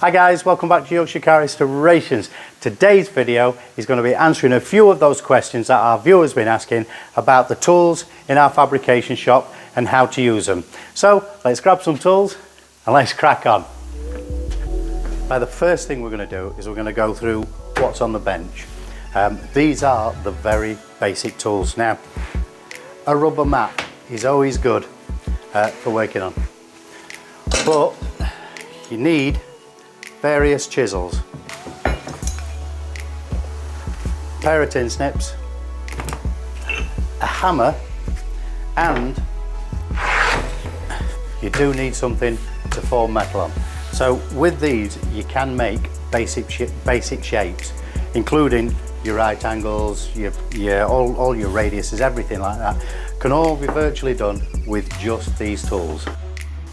Hi guys, welcome back to Yorkshire Car Restorations. Today's video is going to be answering a few of those questions that our viewers have been asking about the tools in our fabrication shop and how to use them. So let's grab some tools and let's crack on. Now the first thing we're going to do is we're going to go through what's on the bench. These are the very basic tools. Now a rubber mat is always good for working on, but you need various chisels, a pair of tin snips, a hammer, and you do need something to form metal on. So with these you can make basic shapes, including your right angles, all your radiuses, everything like that can all be virtually done with just these tools.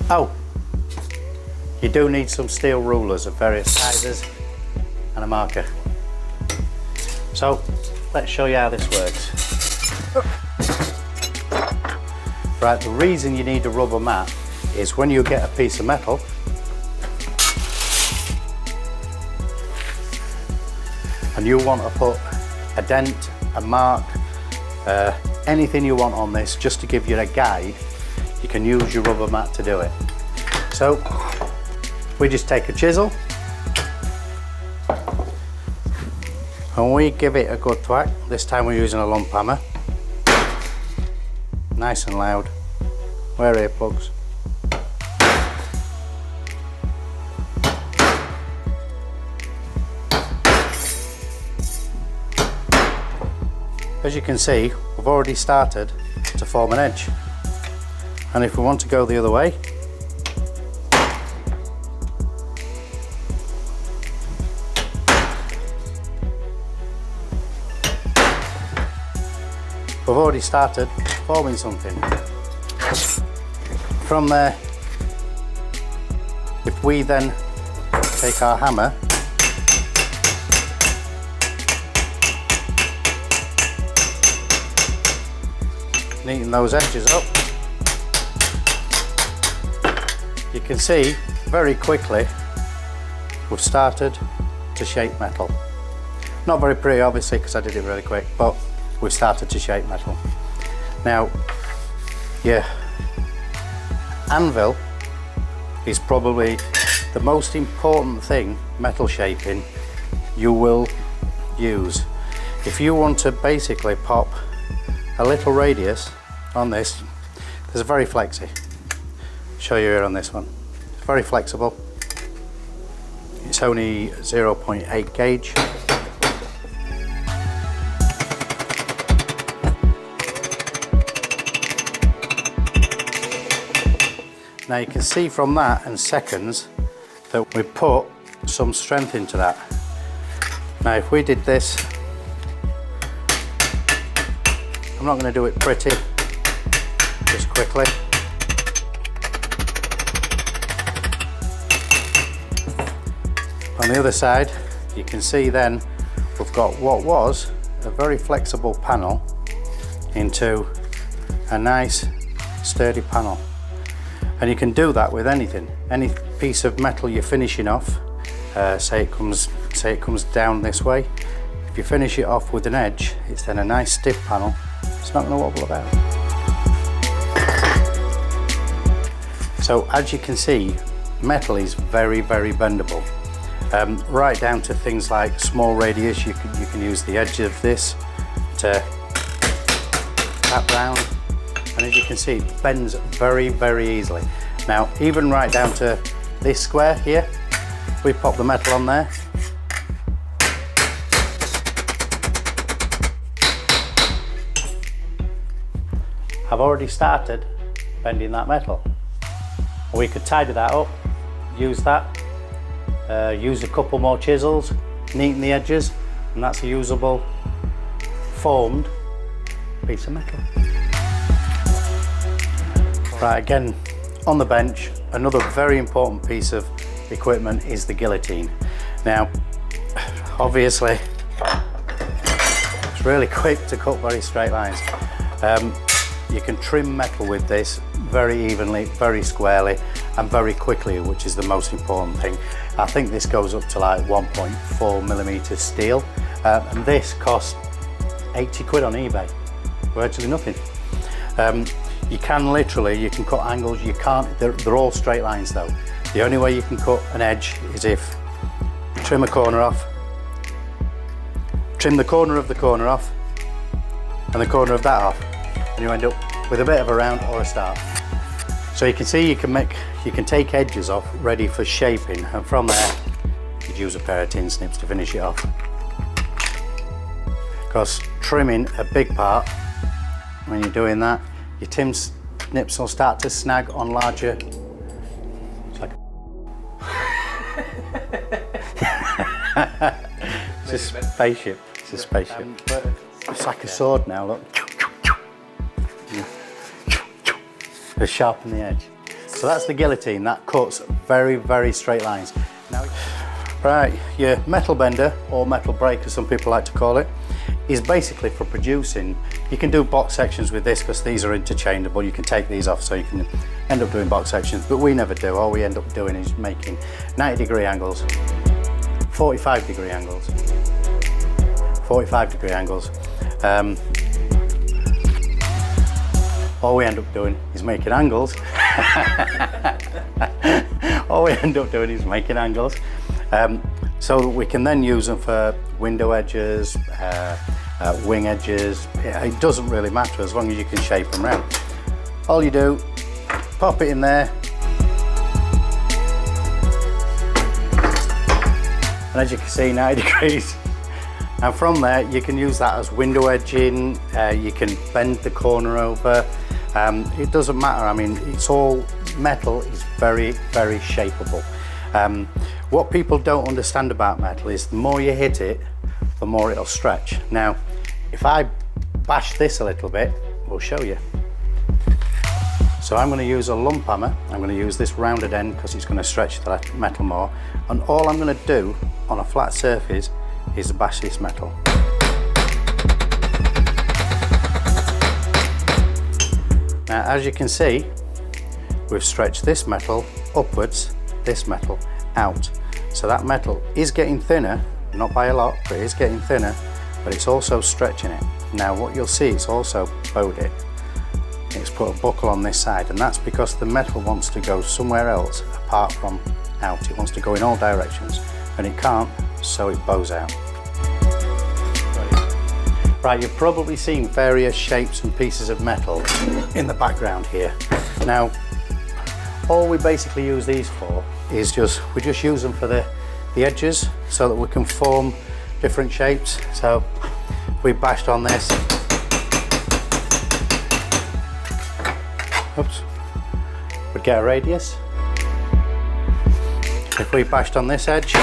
Oh, you do need some steel rulers of various sizes and a marker. So let's show you how this works. Right, the reason you need a rubber mat is when you get a piece of metal, and you want to put a dent, a mark, anything you want on this, just to give you a guide, you can use your rubber mat to do it. So we just take a chisel and we give it a good thwack. This time we're using a lump hammer. Nice and loud. Wear earplugs. As you can see, we've already started to form an edge. And if we want to go the other way, we've already started forming something. From there, if we then take our hammer neaten those edges up, you can see very quickly we've started to shape metal. Not very pretty obviously because I did it really quick, but we've started to shape metal. Now, yeah, anvil is probably the most important thing, metal shaping, you will use. If you want to basically pop a little radius on this, there's a very flexy. Show you here on this one. It's very flexible. It's only 0.8 gauge. Now you can see from that in seconds that we put some strength into that. Now if we did this, I'm not going to do it pretty, just quickly. On the other side, you can see then we've got what was a very flexible panel into a nice sturdy panel. And you can do that with anything, any piece of metal you're finishing off. Say it comes down this way. If you finish it off with an edge, it's then a nice stiff panel. It's not going to wobble about. So as you can see, metal is very, very bendable. Right down to things like small radius. You can use the edge of this to tap round. And as you can see, it bends very, very easily. Now, even right down to this square here, we pop the metal on there. I've already started bending that metal. We could tidy that up, use that, use a couple more chisels, neaten the edges, and that's a usable, formed piece of metal. Right, again, on the bench, another very important piece of equipment is the guillotine. Now, obviously, it's really quick to cut very straight lines. you can trim metal with this very evenly, very squarely and very quickly, which is the most important thing. I think this goes up to like 1.4mm steel, and this costs 80 quid on eBay, virtually nothing. You can cut angles, they're all straight lines though. The only way you can cut an edge is if you trim a corner off, trim the corner of the corner off, and the corner of that off, and you end up with a bit of a round or a star. So you can see you can take edges off ready for shaping, and from there you'd use a pair of tin snips to finish it off. Because trimming a big part, when you're doing that, your tin snips will start to snag on larger. It's like it's a spaceship. It's a spaceship. But it's like a sword now. Look, to sharpen the edge. So that's the guillotine. That cuts very, very straight lines. Now, right, your metal bender, or metal breaker, some people like to call it, is basically for producing. You can do box sections with this because these are interchangeable. You can take these off, so you can end up doing box sections, but we never do. All we end up doing is making 90-degree angles, 45-degree angles, 45-degree angles. All we end up doing is making angles. All we end up doing is making angles. So that we can then use them for window edges, wing edges. It doesn't really matter as long as you can shape them round. All you do, pop it in there, and as you can see, 90 degrees. And from there, you can use that as window edging. You can bend the corner over. It doesn't matter. I mean, it's all metal is very, very shapeable. What people don't understand about metal is the more you hit it, the more it'll stretch. Now, if I bash this a little bit, we'll show you. So I'm going to use a lump hammer. I'm going to use this rounded end because it's going to stretch the metal more. And all I'm going to do on a flat surface is bash this metal. Now, as you can see, we've stretched this metal upwards, this metal out. So that metal is getting thinner, not by a lot, but it is getting thinner, but it's also stretching it. Now what you'll see, it's also bowed it. It's put a buckle on this side, and that's because the metal wants to go somewhere else apart from out. It wants to go in all directions, and it can't, so it bows out. Right, you've probably seen various shapes and pieces of metal in the background here. Now, all we basically use these for is we just use them for the edges so that we can form different shapes. So we bashed on this. Oops. We'd get a radius. If we bashed on this edge,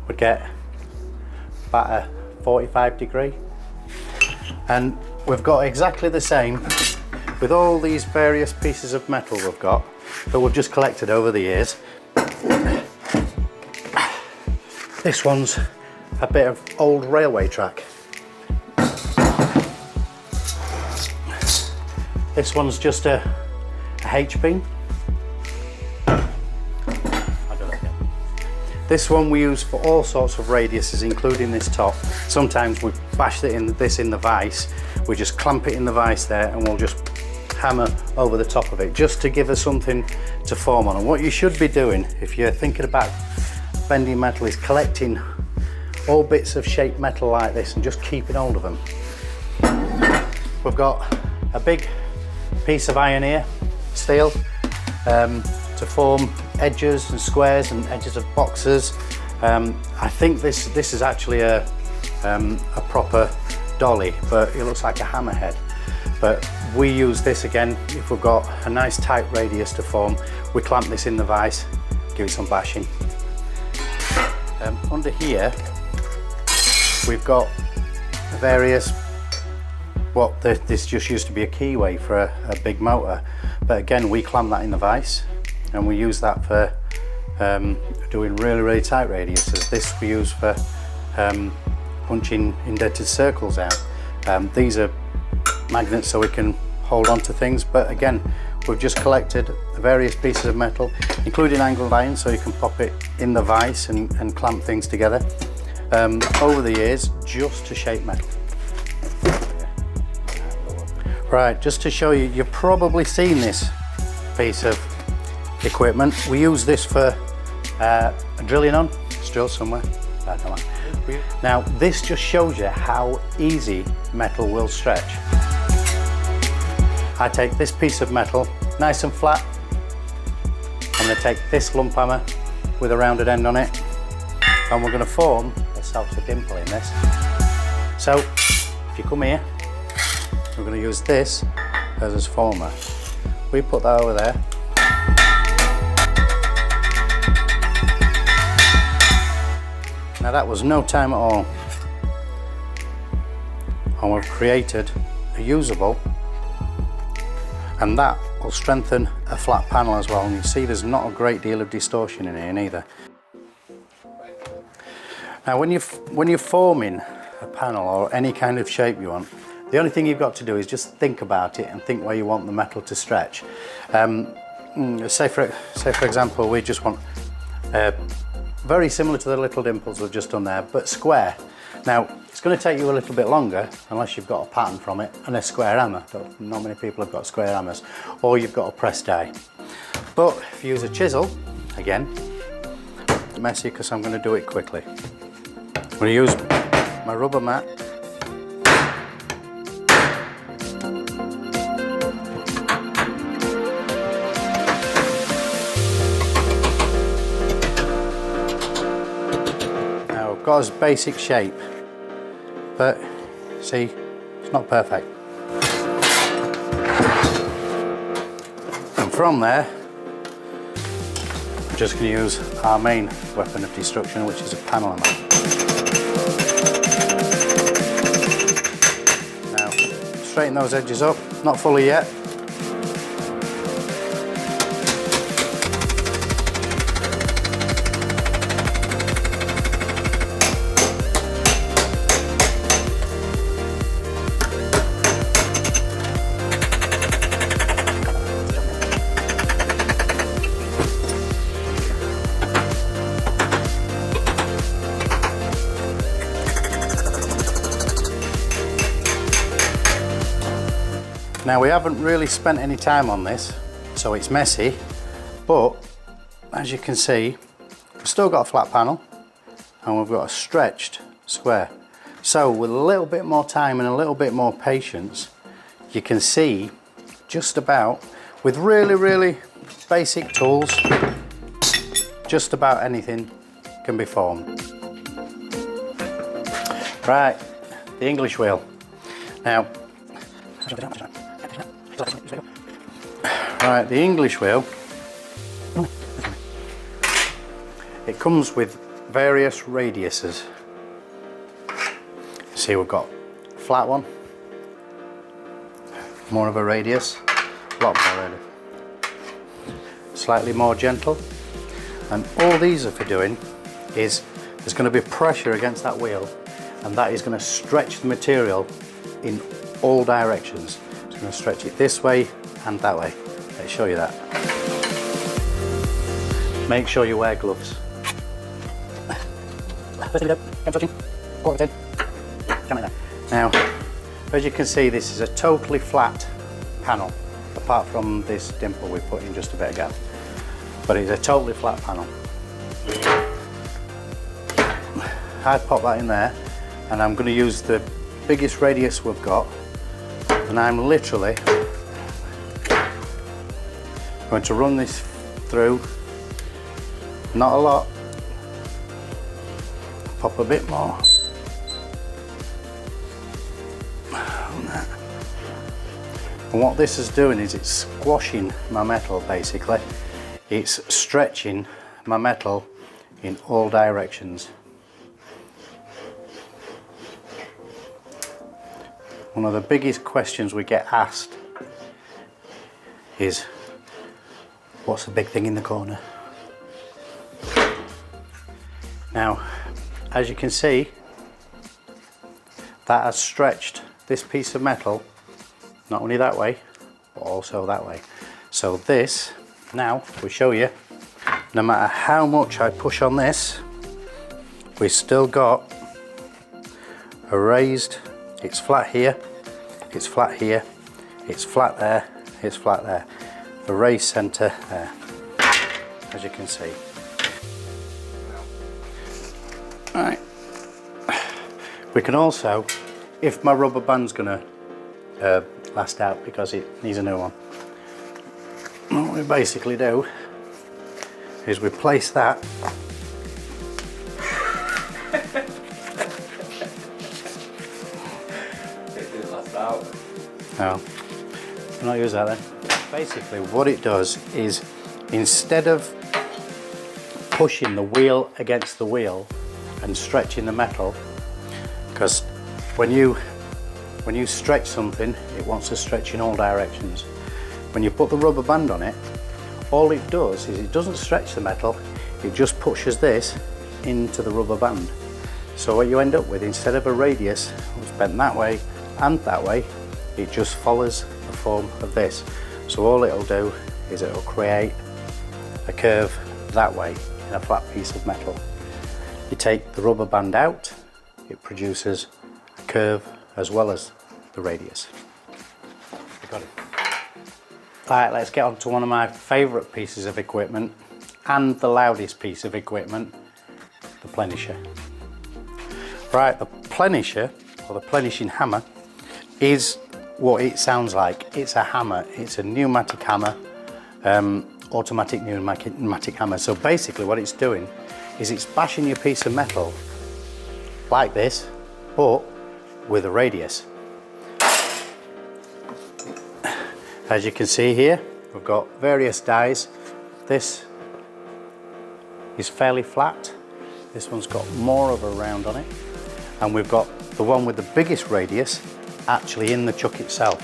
we'd get about a 45 degree. And we've got exactly the same with all these various pieces of metal we've got that we've just collected over the years. This one's a bit of old railway track. This one's just a H-beam. This one we use for all sorts of radiuses, including this top. Sometimes we bash this in the vise. We just clamp it in the vise there, and we'll just hammer over the top of it, just to give us something to form on. And what you should be doing, if you're thinking about bending metal, is collecting all bits of shaped metal like this and just keeping hold of them. We've got a big piece of iron here, steel, to form edges and squares and edges of boxes. I think this is actually a proper dolly, but it looks like a hammerhead. But we use this again if we've got a nice tight radius to form. We clamp this in the vise, give it some bashing. Under here we've got various, this just used to be a keyway for a big motor, but again we clamp that in the vise and we use that for doing really tight radiuses. This we use for punching indented circles out. These are magnets so we can hold on to things, but again, we've just collected various pieces of metal, including angled iron, so you can pop it in the vise and clamp things together over the years, just to shape metal. Right, just to show you, you've probably seen this piece of equipment. We use this for drilling on. It's drilled somewhere. I don't know. Now, this just shows you how easy metal will stretch. I take this piece of metal, nice and flat. I'm going to take this lump hammer with a rounded end on it, and we're going to form ourselves a dimple in this. So, if you come here, we're going to use this as a former. We put that over there. Now that was no time at all. And we've created a usable, and that will strengthen a flat panel as well. And you see there's not a great deal of distortion in here neither. Now when you're forming a panel or any kind of shape you want, the only thing you've got to do is just think about it and think where you want the metal to stretch. Say for example, we just want very similar to the little dimples we've just done there, but square. Now, it's going to take you a little bit longer unless you've got a pattern from it and a square hammer. Not many people have got square hammers, or you've got a press die. But if you use a chisel, again, messy because I'm going to do it quickly. I'm going to use my rubber mat. Got his basic shape, but see, it's not perfect. And from there, I'm just going to use our main weapon of destruction, which is a panel hammer. Now, straighten those edges up, not fully yet. Now we haven't really spent any time on this, so it's messy, but as you can see, we've still got a flat panel and we've got a stretched square. So with a little bit more time and a little bit more patience, you can see just about, with really basic tools, just about anything can be formed. Right, the English wheel. Now, right, the English wheel, it comes with various radiuses. See, we've got a flat one, more of a radius, a lot more radius, slightly more gentle, and all these are for doing is there's going to be pressure against that wheel, and that is going to stretch the material in all directions. It's going to stretch it this way and that way. Let's show you that. Make sure you wear gloves. Now, as you can see, this is a totally flat panel, apart from this dimple we put in just a bit ago. But it's a totally flat panel. I pop that in there, and I'm going to use the biggest radius we've got, and I'm literally going to run this through, not a lot, pop a bit more on that. And what this is doing is it's squashing my metal basically. It's stretching my metal in all directions. One of the biggest questions we get asked is, what's the big thing in the corner? Now, as you can see, that has stretched this piece of metal not only that way, but also that way. So this, now we'll show you, no matter how much I push on this, we've still got a raised, it's flat here, it's flat here, it's flat there, it's flat there. The raised centre there, as you can see. Right. We can also, if my rubber band's gonna last out because it needs a new one, what we basically do is we place that it didn't last out. No, we'll not use that then. Basically what it does is, instead of pushing the wheel against the wheel and stretching the metal, because when you stretch something, it wants to stretch in all directions. When you put the rubber band on it, all it does is it doesn't stretch the metal, it just pushes this into the rubber band. So what you end up with, instead of a radius which bent that way and that way, it just follows the form of this. So all it'll do is it'll create a curve that way in a flat piece of metal. You take the rubber band out, it produces a curve as well as the radius. You got it. Alright, let's get on to one of my favourite pieces of equipment and the loudest piece of equipment, the plenisher. Right, the plenisher, or the plenishing hammer, is what it sounds like. It's a hammer, it's a pneumatic hammer, automatic pneumatic hammer. So basically what it's doing is it's bashing your piece of metal like this, but with a radius. As you can see here, we've got various dies. This is fairly flat. This one's got more of a round on it. And we've got the one with the biggest radius actually in the chuck itself.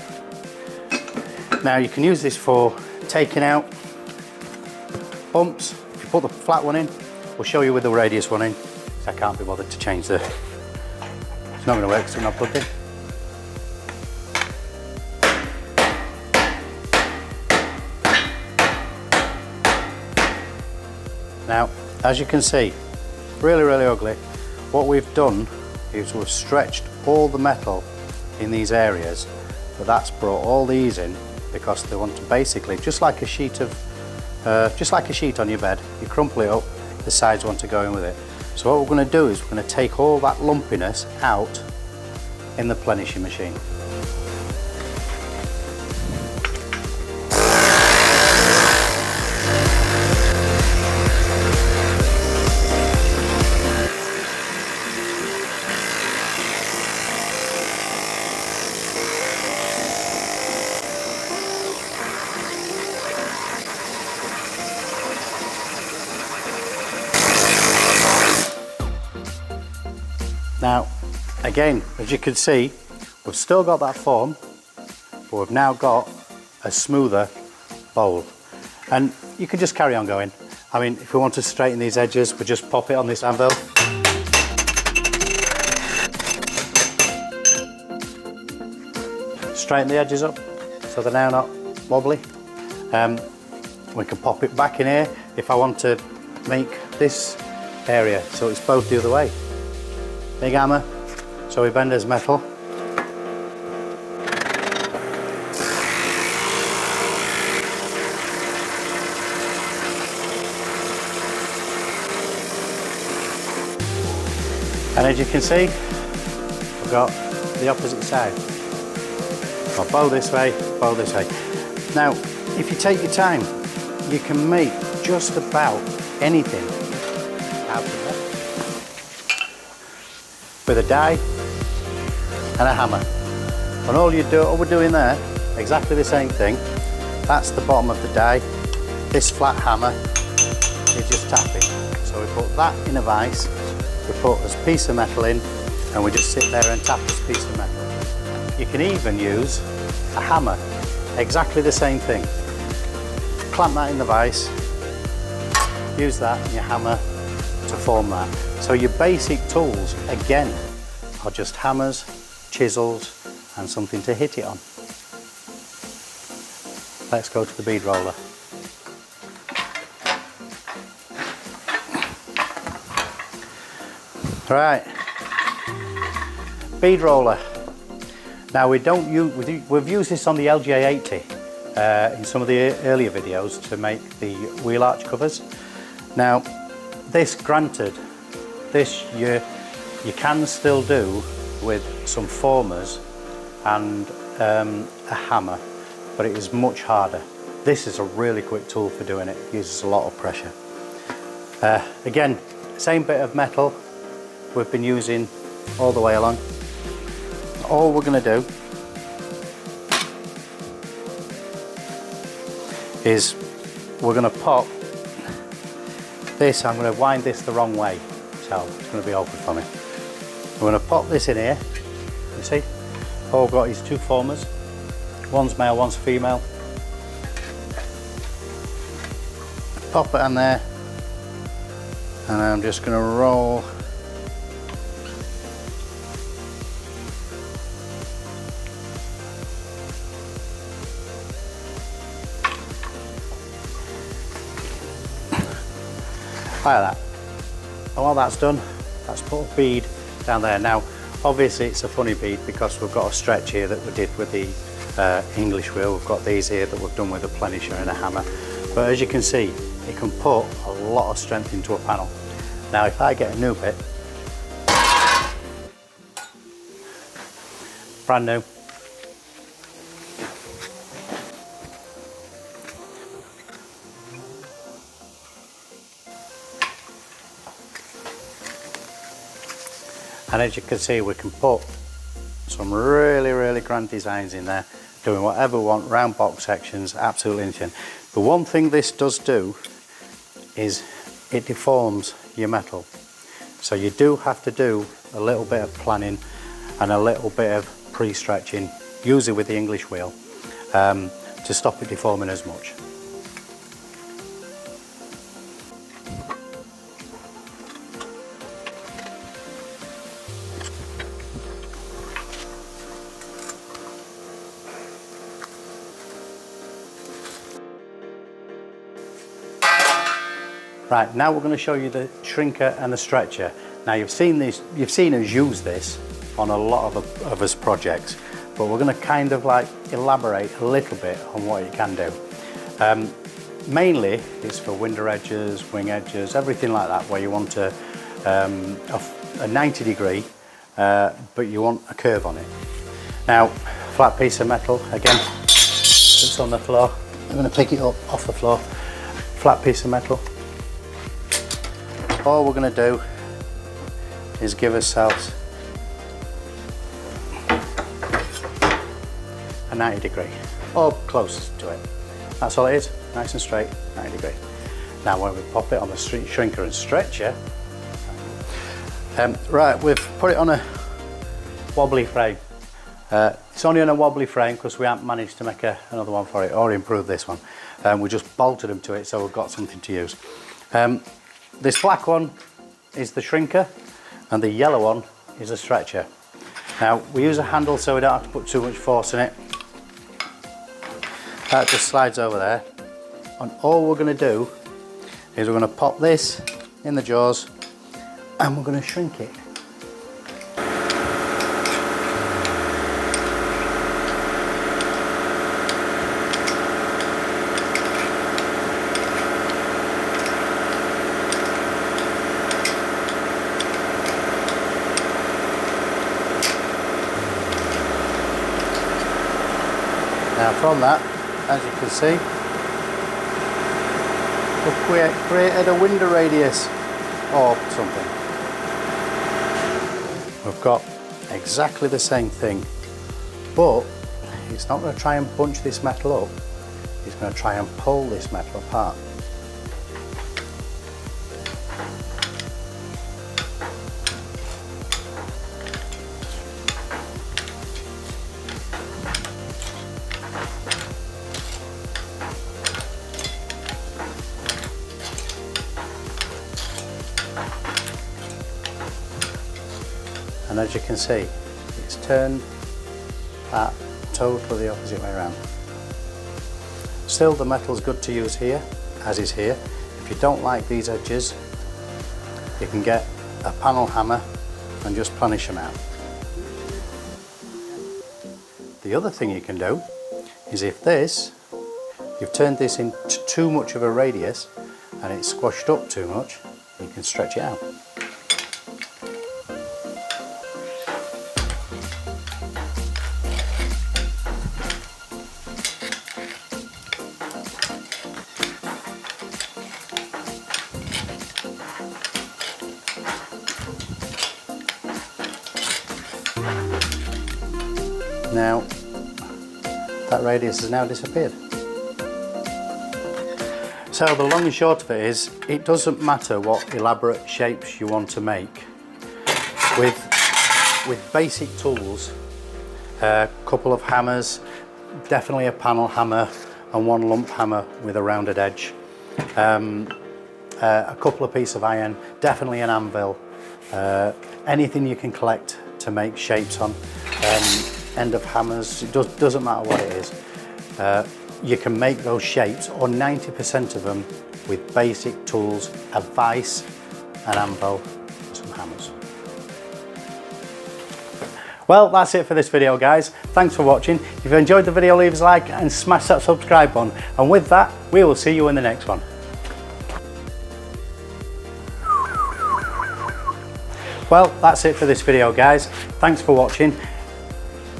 Now you can use this for taking out bumps. If you put the flat one in, we'll show you with the radius one in. I can't be bothered to change the, it's not going to work because it's not plugged in. Now, as you can see, really, really ugly. What we've done is we've stretched all the metal in these areas, but that's brought all these in because they want to basically, just like a sheet on your bed, you crumple it up, the sides want to go in with it. So what we're going to do is we're going to take all that lumpiness out in the plenishing machine. Now, again, as you can see, we've still got that form, but we've now got a smoother bowl. And you can just carry on going. I mean, if we want to straighten these edges, we just pop it on this anvil. Straighten the edges up so they're now not wobbly. We can pop it back in here if I want to make this area so it's both the other way. Big hammer, so we bend his metal. And as you can see, we've got the opposite side. I'll bow this way, bow this way. Now, if you take your time, you can make just about anything out of that. With a die and a hammer. And all we're doing there, exactly the same thing. That's the bottom of the die. This flat hammer is just tapping. So we put that in a vise, we put this piece of metal in, and we just sit there and tap this piece of metal. You can even use a hammer, exactly the same thing. Clamp that in the vise, use that and you hammer to form that. So your basic tools, again, are just hammers, chisels, and something to hit it on. Let's go to the bead roller. Right, bead roller. Now we've used this on the LJ80 in some of the earlier videos to make the wheel arch covers. Now this, granted, this you can still do with some formers and a hammer, but it is much harder. This is a really quick tool for doing it. It uses a lot of pressure. Again, same bit of metal we've been using all the way along. All we're going to do is we're going to pop this. I'm going to wind this the wrong way, so it's going to be awkward for me. We're going to pop this in here. You see, all I've got is two formers. One's male, one's female. Pop it in there, and I'm just going to roll like that. And while that's done, let's put a bead down there. Now obviously it's a funny bead because we've got a stretch here that we did with the English wheel. We've got these here that we've done with a plenisher and a hammer, but as you can see, it can put a lot of strength into a panel. Now if I get a new bit, brand new, and as you can see, we can put some really grand designs in there, doing whatever we want, round box sections, absolutely anything. The one thing this does do is it deforms your metal. So you do have to do a little bit of planning and a little bit of pre-stretching, usually with the English wheel, to stop it deforming as much. Right, now we're going to show you the shrinker and the stretcher. Now you've seen us use this on a lot of us projects, but we're going to kind of like elaborate a little bit on what it can do. Mainly it's for window edges, wing edges, everything like that, where you want a 90 degree, but you want a curve on it. Now, flat piece of metal, again, it's on the floor. I'm going to pick it up off the floor. Flat piece of metal. All we're going to do is give ourselves a 90 degree, or close to it. That's all it is, nice and straight, 90 degree. Now when we pop it on the shrinker and stretcher, right, we've put it on a wobbly frame. It's only on a wobbly frame because we haven't managed to make another one for it, or improve this one. We just bolted them to it, so we've got something to use. This black one is the shrinker and the yellow one is a stretcher. Now we use a handle so we don't have to put too much force in it. That just slides over there, and all we're going to do is we're going to pop this in the jaws and we're going to shrink it. Now from that, as you can see, we've created a window radius or something. We've got exactly the same thing, but it's not going to try and bunch this metal up, it's going to try and pull this metal apart. and as you can see, it's turned that totally the opposite way around. Still, the metal's good to use here, as is here. If you don't like these edges, you can get a panel hammer and just planish them out. The other thing you can do is if you've turned this into too much of a radius and it's squashed up too much, you can stretch it out. Now, that radius has now disappeared. So the long and short of it is, it doesn't matter what elaborate shapes you want to make. With basic tools, a couple of hammers, definitely a panel hammer and one lump hammer with a rounded edge, a couple of pieces of iron, definitely an anvil, anything you can collect to make shapes on, end of hammers, it doesn't matter what it is. You can make those shapes, or 90% of them, with basic tools, a vise, an anvil, and some hammers. Well, that's it for this video, guys. Thanks for watching. If you enjoyed the video, leave us a like and smash that subscribe button. And with that, we will see you in the next one. Well, that's it for this video, guys. Thanks for watching.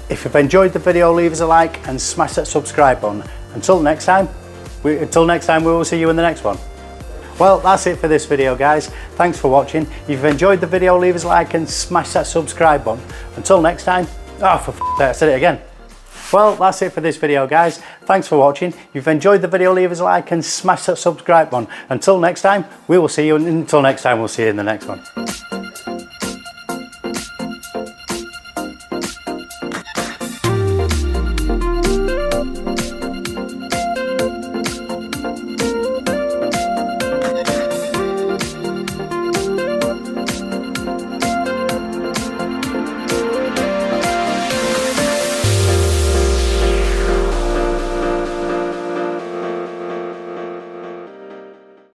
If you've enjoyed the video, leave us a like and smash that subscribe button. Until next time, we will see you in the next one. Well, that's it for this video, guys. Thanks for watching. If you've enjoyed the video, leave us a like and smash that subscribe button. Until next time, oh, for f***ing sake, I said it again. Well, that's it for this video, guys. Thanks for watching. If you've enjoyed the video, leave us a like and smash that subscribe button. Until next time, we'll see you in the next one.